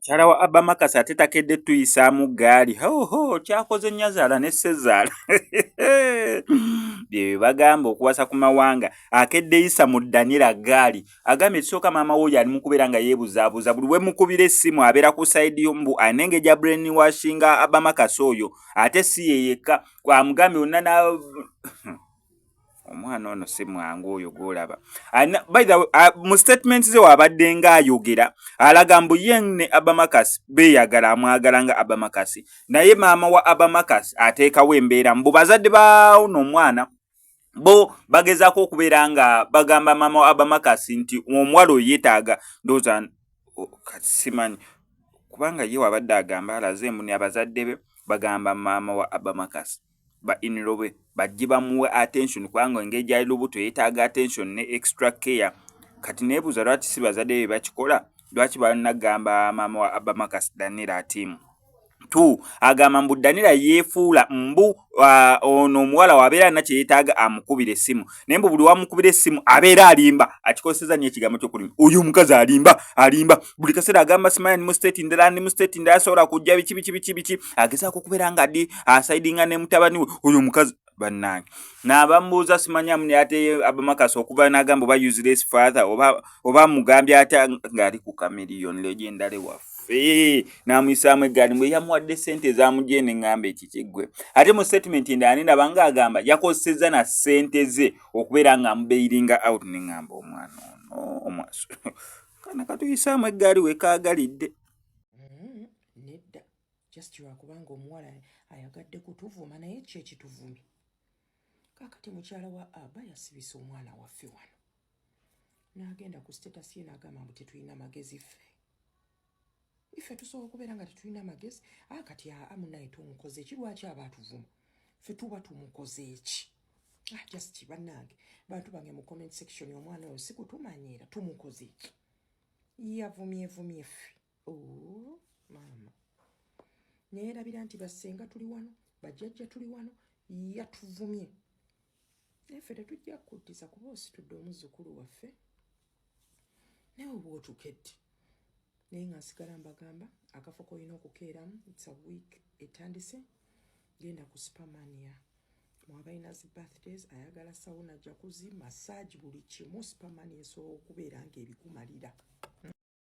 mukyala wa Abamakasi ate takedde tuyisaamu gaali hoho kyakoze nnyazaala ne ssezaala bye bagamba okuwasa ku mawanga akedde yisa mu ddanira gaali agambye ekisooka maama w'oyo ali mu kubeera nga yeebuzaabuza buli we mukubira essimu abeera ku sayidi mbu anengeja brainwashinga Abamakasi oyo ate si ye yekka amugambye onna na omwana ono si mwangu oyo gw'olaba by the way mu statement ze wabadde ng'ayogera alaga mbu ye ne Abamakasi beeyagala amwagala nga Abamakasi naye maama wa Abamakasi ateekawo embeera mbu bazadde bawuno omwana bo bagezaako okubeera nga bagamba maama wa Abamakasi nti omuwala oyo yeetaaga ndowooza kati simanyi kubanga ye wabadde agamba alaze mbu ne abazadde be bagamba maama wa Abamakasi ba inrobe bajje bamuwe attention kubanga engeri gy'ali lubuto yeetaaga attention ne extra care kati neebuuza lwaki si bazadde be bakikola lwaki banagamba maama wa Abamakasi Daniela atiimu tu agamba mbu Daniela yeefuula mbu ono omuwala wabeera alina kye yeetaaga amukubira essimu naye mbu buli wamukubira essimu abeera alimba akikozeseza nnyo ekigambo ky'okulima oyo omukazi alimba buli kaseera agamba simanya ni mu state ndala asobola kujja biki agezaako okubeera nga asaidinga ne mutabani we oyo omukazi bannange n'abamubuuza simanyamu ne ate Abamakasi okuva n'agamba oba useless father oba mugambye ate ng'ali ku Chameleon legendary waffe n'amuyisaamu eggaali mbwe yamuwadde ssente ezamugye ne ŋŋamba ekikiggwe ate mu statement ndaani ndaba ng'agamba yakozesezza na ssente ze okubeera ng'amubeiringa out ne ŋŋamba omwana ono omwaso kana katuyisaamu eggaali wekaagalidde nedda just lwakubanga omuwala ayagadde kutuvuma naye ki ekituvumye kakati mukyala wa Aba yasibisa omwana waffe wano n'agenda ku status ye n'agamba mbu tetulina magezi ife tusobola okubeera nga tetulina magezi kati munaye tumukoze eki lwaki aba atuvuma ffe tuba tumukoze eki just bannange bantu bange mu comment section omwana oyo sikutumanyiira tumukoze eki yavumyevumye ffe maama neerabira nti bassenga tuli wano bajjajja tuli wano yatuvumye naye ffe tetujja kuddiza kuba ositudde omuzzukulu waffe naye oba otukedde naye nga nsigala mbagamba akafo k'olina okukeeramu it's a week etandise genda ku Supermania mwabalina zi birthdays ayagala sawuna jakuzi massage buli kimu Supermania esobola okubeera nga ebikumalira